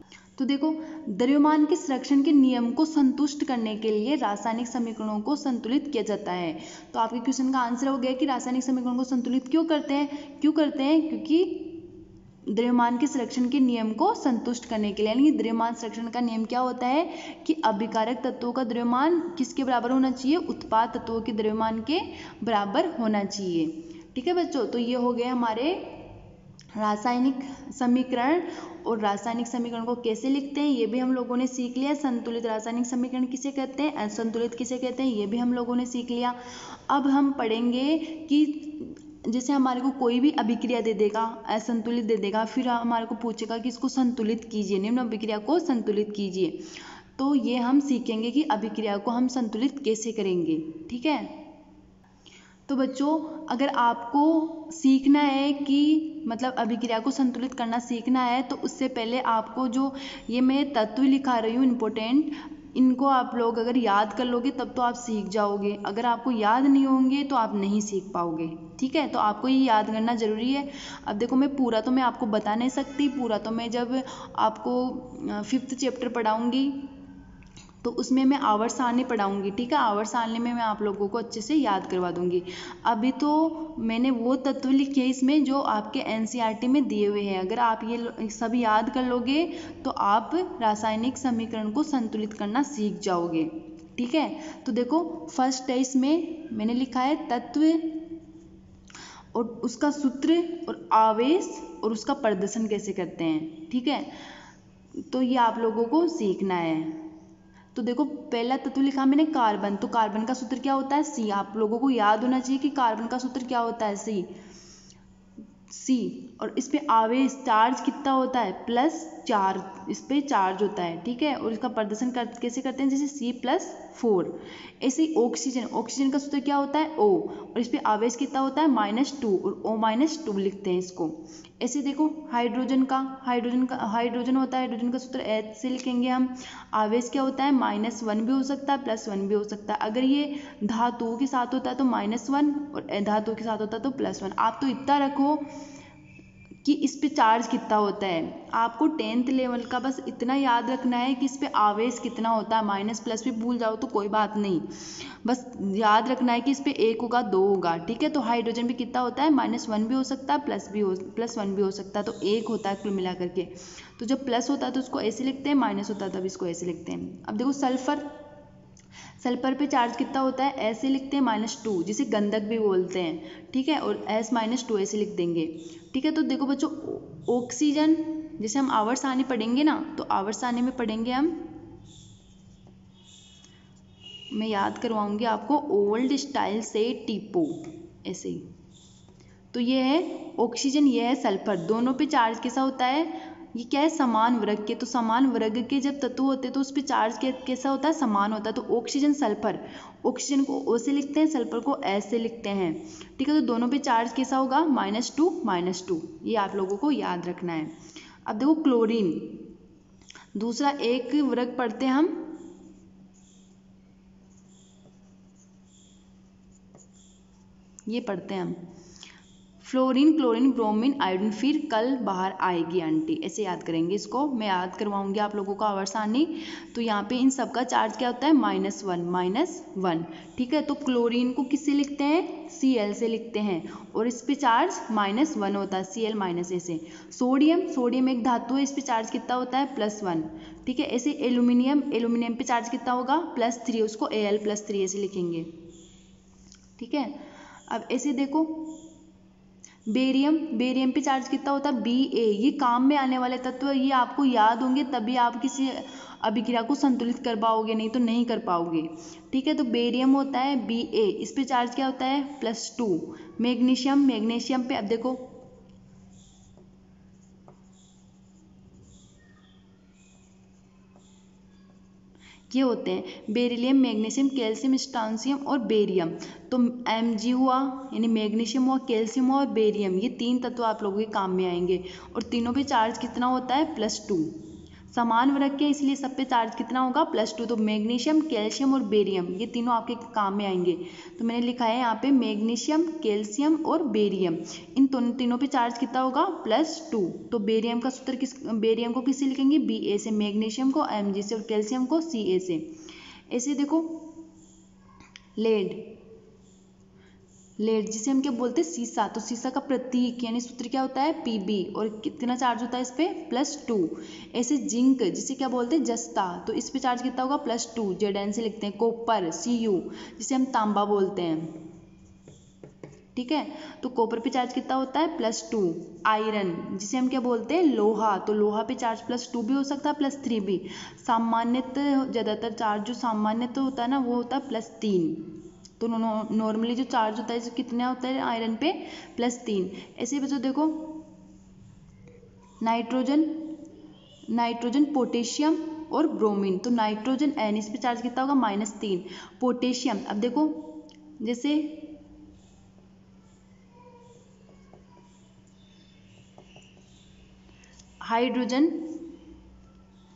तो देखो, द्रव्यमान के संरक्षण के नियम को संतुष्ट करने के लिए रासायनिक समीकरणों को संतुलित किया जाता है। तो आपके क्वेश्चन का आंसर हो गया कि रासायनिक समीकरणों को संतुलित क्यों करते हैं? क्योंकि द्रव्यमान के संरक्षण के नियम को संतुष्ट करने के लिए। यानी द्रव्यमान संरक्षण का नियम क्या होता है कि अभिकारक तत्वों का द्रव्यमान किसके बराबर होना चाहिए? उत्पाद तत्वों के द्रव्यमान के बराबर होना चाहिए। ठीक है बच्चों, तो ये हो गए हमारे रासायनिक समीकरण। और रासायनिक समीकरण को कैसे लिखते हैं ये भी हम लोगों ने सीख लिया। संतुलित रासायनिक समीकरण किसे कहते हैं, असंतुलित किसे कहते हैं, ये भी हम लोगों ने सीख लिया। अब हम पढ़ेंगे कि जैसे हमारे को कोई भी अभिक्रिया दे देगा, असंतुलित दे देगा, फिर हमारे को पूछेगा कि इसको संतुलित कीजिए, निम्न अभिक्रिया को संतुलित कीजिए। तो ये हम सीखेंगे कि अभिक्रिया को हम संतुलित कैसे करेंगे। ठीक है, तो बच्चों अगर आपको सीखना है कि मतलब अभिक्रिया को संतुलित करना सीखना है, तो उससे पहले आपको जो ये मैं तत्व लिखा रही हूँ इम्पोर्टेंट, इनको आप लोग अगर याद कर लोगे तब तो आप सीख जाओगे। अगर आपको याद नहीं होंगे तो आप नहीं सीख पाओगे। ठीक है, तो आपको ये याद करना ज़रूरी है। अब देखो, मैं पूरा तो मैं आपको बता नहीं सकती, पूरा तो मैं जब आपको 5th चैप्टर पढ़ाऊँगी तो उसमें मैं आवर्त सारणी पढ़ाऊँगी। ठीक है, आवर्त सारणी में मैं आप लोगों को अच्छे से याद करवा दूँगी। अभी तो मैंने वो तत्व लिखे इसमें जो आपके एनसीईआरटी में दिए हुए हैं। अगर आप ये सब याद कर लोगे तो आप रासायनिक समीकरण को संतुलित करना सीख जाओगे। ठीक है, तो देखो फर्स्ट है, इसमें मैंने लिखा है तत्व और उसका सूत्र और आवेश और उसका प्रदर्शन कैसे करते हैं। ठीक है, तो ये आप लोगों को सीखना है। तो देखो, पहला तत्व लिखा मैंने कार्बन, तो कार्बन का सूत्र क्या होता है? सी। आप लोगों को याद होना चाहिए कि कार्बन का सूत्र क्या होता है? सी। और इस पे आवेश चार्ज कितना होता है? +4, इस पे चार्ज होता है। ठीक है, और इसका प्रदर्शन कैसे करते हैं? जैसे C+4। ऐसे ही ऑक्सीजन का सूत्र क्या होता है? O। और इस पे आवेश कितना होता है? -2, और O-2 लिखते हैं इसको। ऐसे देखो, हाइड्रोजन होता है, हाइड्रोजन का सूत्र H से लिखेंगे हम। आवेश क्या होता है? -1 भी हो सकता है, +1 भी हो सकता है। अगर ये धातुओं के साथ होता है तो -1, और धातुओं के साथ होता है तो +1। आप तो इतना रखो कि इस पे चार्ज कितना होता है। आपको 10th लेवल का बस इतना याद रखना है कि इस पे आवेश कितना होता है। माइनस प्लस भी भूल जाओ तो कोई बात नहीं, बस याद रखना है कि इस पे 1 होगा, 2 होगा। ठीक है, तो हाइड्रोजन भी कितना होता है? -1 भी हो सकता है, +1 भी हो सकता है, तो 1 होता है कुल मिला करके। तो जब प्लस होता है तो उसको ऐसे लिखते हैं, माइनस होता है तब इसको ऐसे लिखते हैं। अब देखो, सल्फर पे चार्ज कितना होता है? ऐसे लिखते हैं, -2, जिसे गंधक भी बोलते हैं। ठीक है, और S-2 ऐसे लिख देंगे। ठीक है, तो देखो बच्चों, ऑक्सीजन जैसे हम आवर्त सारणी पढ़ेंगे ना, तो आवर्त सारणी में पढ़ेंगे मैं याद करवाऊंगी आपको ओल्ड स्टाइल से टीपो, ऐसे ही। तो ये है ऑक्सीजन, ये है सल्फर, दोनों पे चार्ज कैसा होता है? ये क्या है? समान वर्ग के। तो समान वर्ग के जब तत्व होते हैं तो उस पर चार्ज कैसा होता है? समान होता है। तो ऑक्सीजन सल्फर, ऑक्सीजन को O से लिखते हैं, सल्फर को S से लिखते हैं। ठीक है, तो दोनों पे चार्ज कैसा होगा? -2, ये आप लोगों को याद रखना है। अब देखो, क्लोरीन, दूसरा एक वर्ग पढ़ते हैं हम, ये पढ़ते हैं हम फ्लोरीन, क्लोरीन, ब्रोमीन, आयोडीन। फिर कल बाहर आएगी आंटी, ऐसे याद करेंगे इसको। मैं याद करवाऊंगी आप लोगों को आवर्त सारणी। तो यहाँ पे इन सब का चार्ज क्या होता है? -1। ठीक है, तो क्लोरीन को किससे लिखते हैं? Cl से लिखते हैं, और इस पे चार्ज -1 होता है, Cl- ऐसे। सोडियम एक धातु है, इस पे चार्ज कितना होता है? +1। ठीक है, ऐसे एल्यूमिनियम पे चार्ज कितना होगा? +3, उसको Al+3 ऐसे लिखेंगे। ठीक है, अब ऐसे देखो, बेरियम पे चार्ज कितना होता है? Ba। ये काम में आने वाले तत्व, ये आपको याद होंगे तभी आप किसी अभिक्रिया को संतुलित कर पाओगे, नहीं तो नहीं कर पाओगे। ठीक है, तो बेरियम होता है Ba, इस पे चार्ज क्या होता है? +2। मैग्नीशियम पे, अब देखो, ये होते हैं बेरिलियम, मैग्नीशियम, कैल्शियम, स्ट्रोंशियम और बेरियम। तो Mg हुआ, यानी मैग्नीशियम हुआ, कैल्शियम हुआ और बेरियम, ये 3 तत्व आप लोगों के काम में आएंगे। और तीनों पे चार्ज कितना होता है? +2। समान वर्ग के इसलिए सब पे चार्ज कितना होगा +2। तो मैग्नीशियम, कैल्शियम और बेरियम ये तीनों आपके काम में आएंगे। तो मैंने लिखा है यहाँ पे मैग्नीशियम, कैल्शियम और बेरियम, इन तीनों पे चार्ज कितना होगा +2। तो बेरियम का सूत्र बेरियम को किससे लिखेंगे Ba से, मैग्नीशियम को Mg से और कैल्शियम को Ca से। ऐसे देखो लेड जिसे हम क्या बोलते हैं सीसा, तो सीसा का प्रतीक यानी सूत्र क्या होता है Pb और कितना चार्ज होता है इस पे +2। ऐसे जिंक जिसे क्या बोलते हैं जस्ता, तो इस पे चार्ज कितना होगा +2, Zn से लिखते हैं। कॉपर Cu जिसे हम तांबा बोलते हैं, ठीक है, तो कॉपर पे चार्ज कितना होता है +2। आयरन जिसे हम क्या बोलते हैं लोहा, तो लोहा पे चार्ज +2 भी हो सकता है +3 भी। सामान्यतः ज़्यादातर चार्ज जो सामान्यतः होता है ना वो होता है +3। तो नॉर्मली जो चार्ज होता है कितना होता है आयरन पे +3। ऐसे बच्चों देखो नाइट्रोजन पोटेशियम और ब्रोमीन, तो नाइट्रोजन N इस पे चार्ज कितना होगा -3। पोटेशियम अब देखो जैसे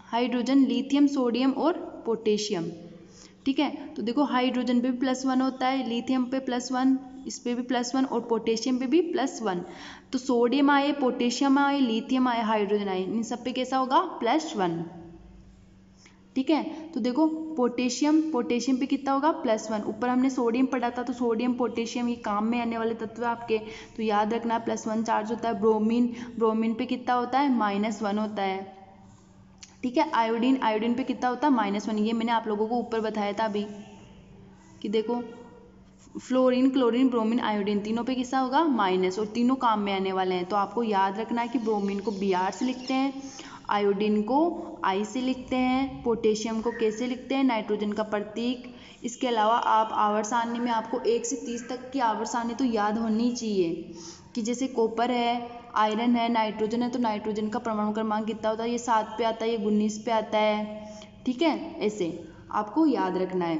हाइड्रोजन लिथियम, सोडियम और पोटेशियम, ठीक है। तो देखो हाइड्रोजन पे भी +1 होता है, लिथियम पे +1, इस पे भी +1 और पोटेशियम पे भी +1। तो सोडियम आए, पोटेशियम आए, लिथियम आए, हाइड्रोजन आए, इन सब पे कैसा होगा +1, ठीक है। तो देखो पोटेशियम पे कितना होगा +1। ऊपर हमने सोडियम पढ़ा था, तो सोडियम पोटेशियम ये काम में आने वाले तत्व है आपके, तो याद रखना +1 चार्ज होता है। ब्रोमीन पे कितना होता है -1 होता है, ठीक है। आयोडीन पे कितना होता है -1, ये मैंने आप लोगों को ऊपर बताया था अभी कि देखो फ्लोरीन, क्लोरीन, ब्रोमीन, आयोडीन तीनों पे कितना होगा -, और तीनों काम में आने वाले हैं। तो आपको याद रखना है कि ब्रोमीन को Br से लिखते हैं, आयोडीन को I से लिखते हैं, पोटेशियम को K से लिखते हैं, नाइट्रोजन का प्रतीक। इसके अलावा आप आवर्त सारणी में आपको 1 से 30 तक की आवर्त सारणी तो याद होनी चाहिए कि जैसे कॉपर है, आयरन है, नाइट्रोजन है, तो नाइट्रोजन का परमाणु क्रमांक कितना होता है, ये 7 पे आता है, ये 19 पे आता है, ठीक है। ऐसे आपको याद रखना है।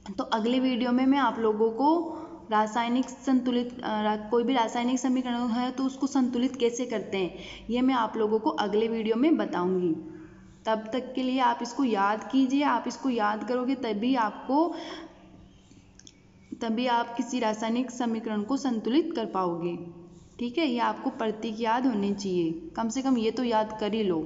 तो अगले वीडियो में मैं आप लोगों को कोई भी रासायनिक समीकरण है तो उसको संतुलित कैसे करते हैं ये मैं आप लोगों को अगले वीडियो में बताऊंगी। तब तक के लिए आप इसको याद कीजिए, आप इसको याद करोगे तभी आप किसी रासायनिक समीकरण को संतुलित कर पाओगे, ठीक है। ये आपको प्रतीक याद होने चाहिए, कम से कम ये तो याद कर ही लो,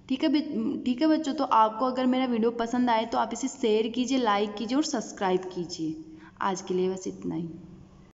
ठीक है बच्चों। तो आपको अगर मेरा वीडियो पसंद आए तो आप इसे शेयर कीजिए, लाइक कीजिए और सब्सक्राइब कीजिए। आज के लिए बस इतना ही।